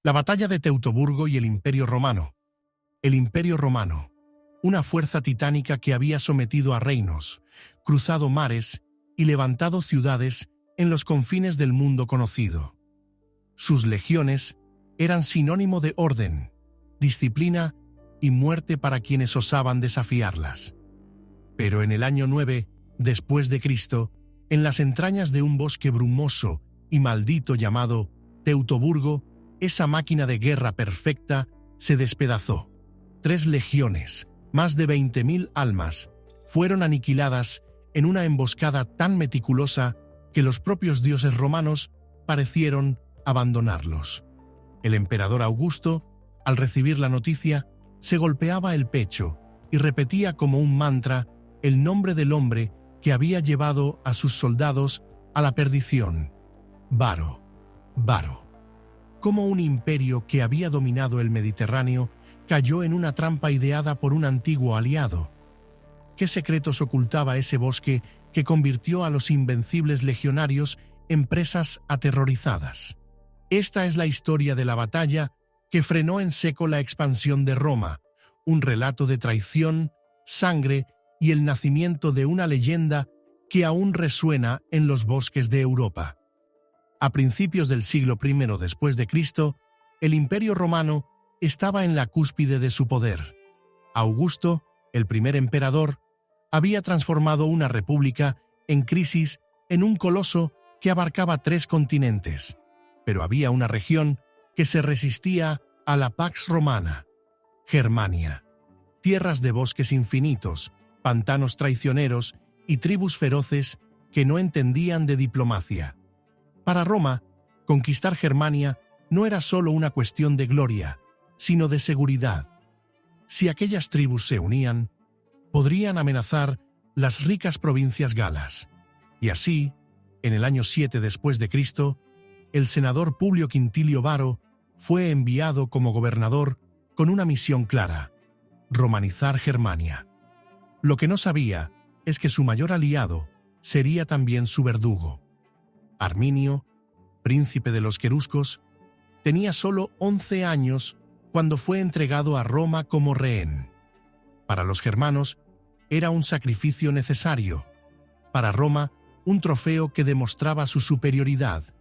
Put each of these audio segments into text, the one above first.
La batalla de Teutoburgo y el Imperio Romano. El Imperio Romano, una fuerza titánica que había sometido a reinos, cruzado mares y levantado ciudades en los confines del mundo conocido. Sus legiones eran sinónimo de orden, disciplina y muerte para quienes osaban desafiarlas. Pero en el año 9 después de Cristo, en las entrañas de un bosque brumoso y maldito llamado Teutoburgo, esa máquina de guerra perfecta se despedazó. 3 legiones, más de 20.000 almas, fueron aniquiladas en una emboscada tan meticulosa que los propios dioses romanos parecieron abandonarlos. El emperador Augusto, al recibir la noticia, se golpeaba el pecho y repetía como un mantra el nombre del hombre que había llevado a sus soldados a la perdición. Varo, Varo. Cómo un imperio que había dominado el Mediterráneo cayó en una trampa ideada por un antiguo aliado. ¿Qué secretos ocultaba ese bosque que convirtió a los invencibles legionarios en presas aterrorizadas? Esta es la historia de la batalla que frenó en seco la expansión de Roma, un relato de traición, sangre y el nacimiento de una leyenda que aún resuena en los bosques de Europa. A principios del siglo I después de Cristo, el Imperio Romano estaba en la cúspide de su poder. Augusto, el primer emperador, había transformado una república en crisis en un coloso que abarcaba 3 continentes, pero había una región que se resistía a la Pax Romana: Germania. Tierras de bosques infinitos, pantanos traicioneros y tribus feroces que no entendían de diplomacia. Para Roma, conquistar Germania no era solo una cuestión de gloria, sino de seguridad. Si aquellas tribus se unían, podrían amenazar las ricas provincias galas. Y así, en el año 7 después de Cristo, el senador Publio Quintilio Varo fue enviado como gobernador con una misión clara: romanizar Germania. Lo que no sabía es que su mayor aliado sería también su verdugo. Arminio, príncipe de los queruscos, tenía solo 11 años cuando fue entregado a Roma como rehén. Para los germanos era un sacrificio necesario, para Roma un trofeo que demostraba su superioridad,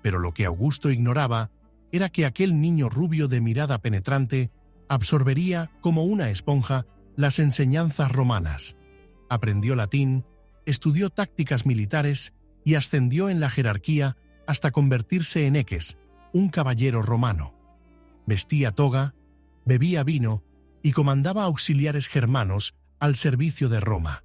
pero lo que Augusto ignoraba era que aquel niño rubio de mirada penetrante absorbería como una esponja las enseñanzas romanas. Aprendió latín, estudió tácticas militares y ascendió en la jerarquía hasta convertirse en eques, un caballero romano. Vestía toga, bebía vino y comandaba auxiliares germanos al servicio de Roma.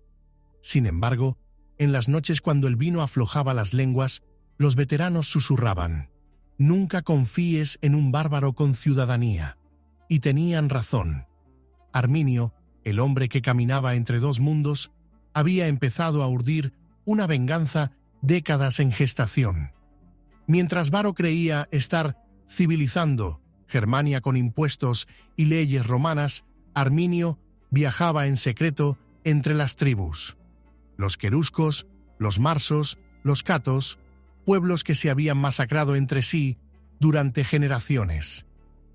Sin embargo, en las noches cuando el vino aflojaba las lenguas, los veteranos susurraban: «Nunca confíes en un bárbaro con ciudadanía». Y tenían razón. Arminio, el hombre que caminaba entre 2 mundos, había empezado a urdir una venganza décadas en gestación. Mientras Varo creía estar civilizando Germania con impuestos y leyes romanas, Arminio viajaba en secreto entre las tribus. Los queruscos, los marsos, los catos, pueblos que se habían masacrado entre sí durante generaciones.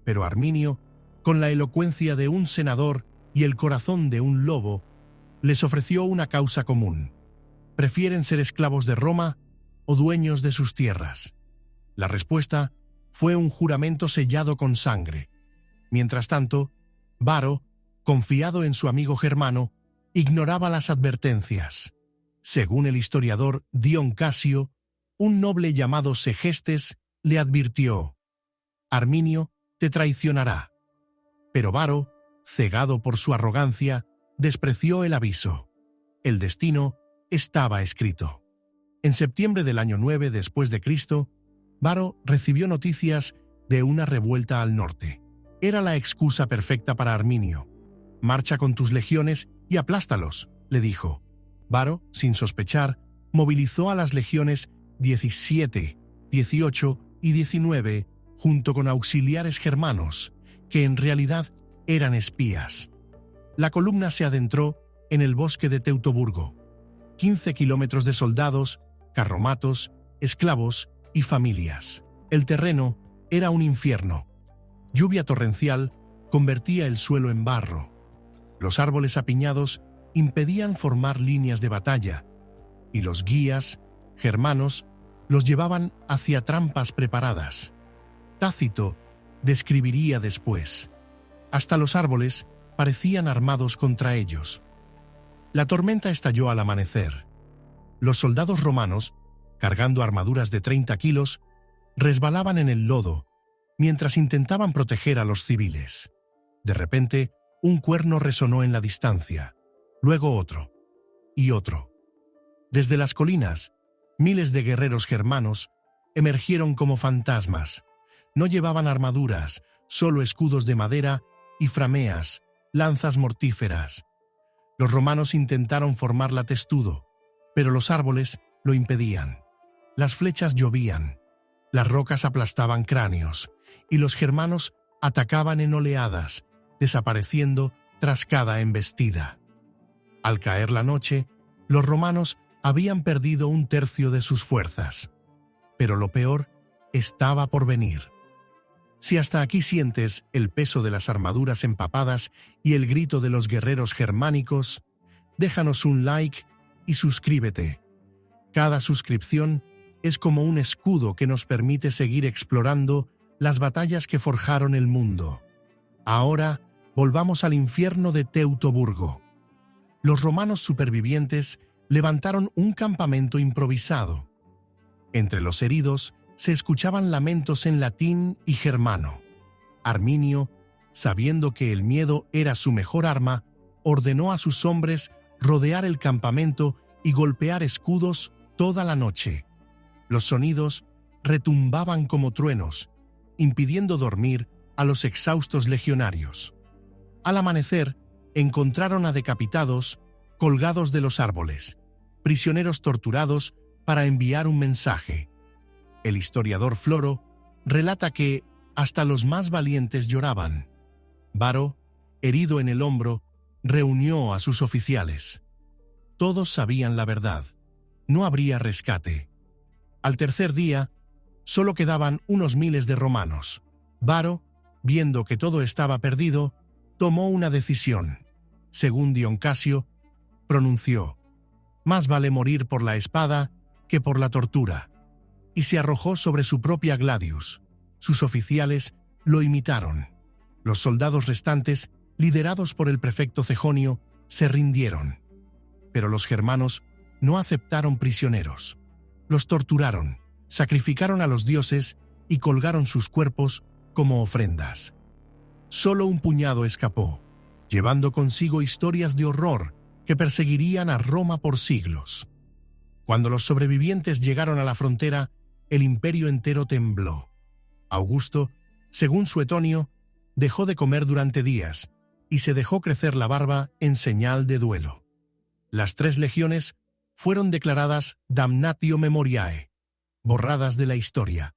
Pero Arminio, con la elocuencia de un senador y el corazón de un lobo, les ofreció una causa común: ¿prefieren ser esclavos de Roma o dueños de sus tierras? La respuesta fue un juramento sellado con sangre. Mientras tanto, Varo, confiado en su amigo germano, ignoraba las advertencias. Según el historiador Dion Casio, un noble llamado Segestes le advirtió: «Arminio te traicionará». Pero Varo, cegado por su arrogancia, despreció el aviso. El destino estaba escrito. En septiembre del año 9 después de Cristo, Varo recibió noticias de una revuelta al norte. Era la excusa perfecta para Arminio. «Marcha con tus legiones y aplástalos», le dijo. Varo, sin sospechar, movilizó a las legiones 17, 18 y 19 junto con auxiliares germanos, que en realidad eran espías. La columna se adentró en el bosque de Teutoburgo. 15 kilómetros de soldados, carromatos, esclavos y familias. El terreno era un infierno. lluvia torrencial convertía el suelo en barro. Los árboles apiñados impedían formar líneas de batalla, y los guías, germanos, los llevaban hacia trampas preparadas. Tácito describiría después: hasta los árboles parecían armados contra ellos. La tormenta estalló al amanecer. Los soldados romanos, cargando armaduras de 30 kilos, resbalaban en el lodo mientras intentaban proteger a los civiles. De repente, un cuerno resonó en la distancia, luego otro, y otro. Desde las colinas, miles de guerreros germanos emergieron como fantasmas. No llevaban armaduras, solo escudos de madera y frameas, lanzas mortíferas. Los romanos intentaron formarla testudo, pero los árboles lo impedían. Las flechas llovían, las rocas aplastaban cráneos, y los germanos atacaban en oleadas, desapareciendo tras cada embestida. Al caer la noche, los romanos habían perdido un tercio de sus fuerzas. Pero lo peor estaba por venir. Si hasta aquí sientes el peso de las armaduras empapadas y el grito de los guerreros germánicos, déjanos un like y suscríbete. Cada suscripción es como un escudo que nos permite seguir explorando las batallas que forjaron el mundo. Ahora, volvamos al infierno de Teutoburgo. Los romanos supervivientes levantaron un campamento improvisado. Entre los heridos se escuchaban lamentos en latín y germano. Arminio, sabiendo que el miedo era su mejor arma, ordenó a sus hombres rodear el campamento y golpear escudos toda la noche. Los sonidos retumbaban como truenos, impidiendo dormir a los exhaustos legionarios. Al amanecer, encontraron a decapitados colgados de los árboles, prisioneros torturados para enviar un mensaje. El historiador Floro relata que hasta los más valientes lloraban. Varo, herido en el hombro, reunió a sus oficiales. Todos sabían la verdad. No habría rescate. Al tercer día, solo quedaban unos miles de romanos. Varo, viendo que todo estaba perdido, tomó una decisión. Según Dion Casio, pronunció: «Más vale morir por la espada que por la tortura», y se arrojó sobre su propia gladius. Sus oficiales lo imitaron. Los soldados restantes, liderados por el prefecto Cejonio, se rindieron. Pero los germanos no aceptaron prisioneros. Los torturaron, sacrificaron a los dioses y colgaron sus cuerpos como ofrendas. Solo un puñado escapó, llevando consigo historias de horror que perseguirían a Roma por siglos. Cuando los sobrevivientes llegaron a la frontera, el imperio entero tembló. Augusto, según Suetonio, dejó de comer durante días y se dejó crecer la barba en señal de duelo. Las 3 legiones fueron declaradas damnatio memoriae, borradas de la historia.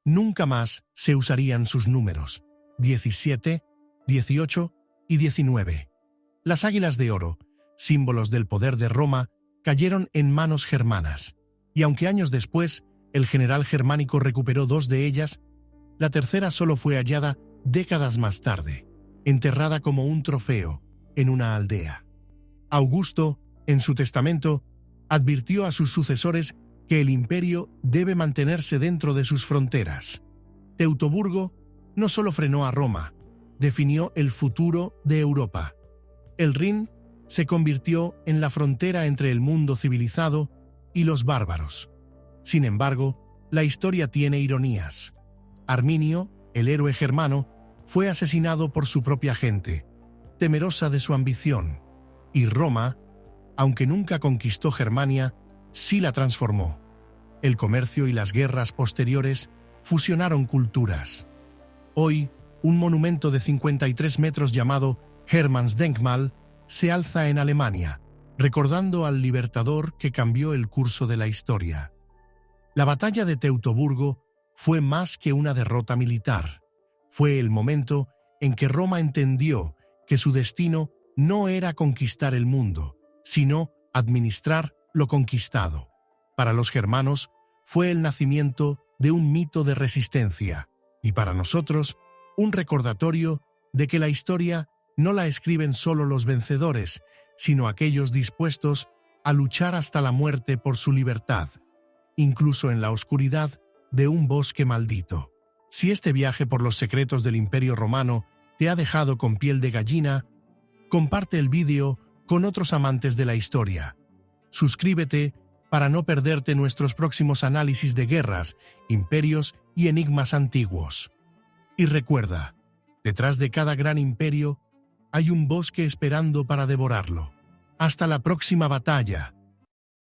Nunca más se usarían sus números: 17, 18 y 19. Las águilas de oro, símbolos del poder de Roma, cayeron en manos germanas, y aunque años después el general germánico recuperó 2 de ellas, la tercera solo fue hallada décadas más tarde, enterrada como un trofeo en una aldea. Augusto, en su testamento, advirtió a sus sucesores que el imperio debe mantenerse dentro de sus fronteras. Teutoburgo no solo frenó a Roma, definió el futuro de Europa. El Rin se convirtió en la frontera entre el mundo civilizado y los bárbaros. Sin embargo, la historia tiene ironías. Arminio, el héroe germano, fue asesinado por su propia gente, temerosa de su ambición, y Roma, aunque nunca conquistó Germania, sí la transformó. El comercio y las guerras posteriores fusionaron culturas. Hoy, un monumento de 53 metros llamado Hermannsdenkmal se alza en Alemania, recordando al libertador que cambió el curso de la historia. La batalla de Teutoburgo fue más que una derrota militar. Fue el momento en que Roma entendió que su destino no era conquistar el mundo, sino administrar lo conquistado. Para los germanos fue el nacimiento de un mito de resistencia, y para nosotros, un recordatorio de que la historia no la escriben solo los vencedores, sino aquellos dispuestos a luchar hasta la muerte por su libertad, incluso en la oscuridad de un bosque maldito. Si este viaje por los secretos del Imperio Romano te ha dejado con piel de gallina, comparte el vídeo con otros amantes de la historia. Suscríbete para no perderte nuestros próximos análisis de guerras, imperios y enigmas antiguos. Y recuerda, detrás de cada gran imperio hay un bosque esperando para devorarlo. Hasta la próxima batalla.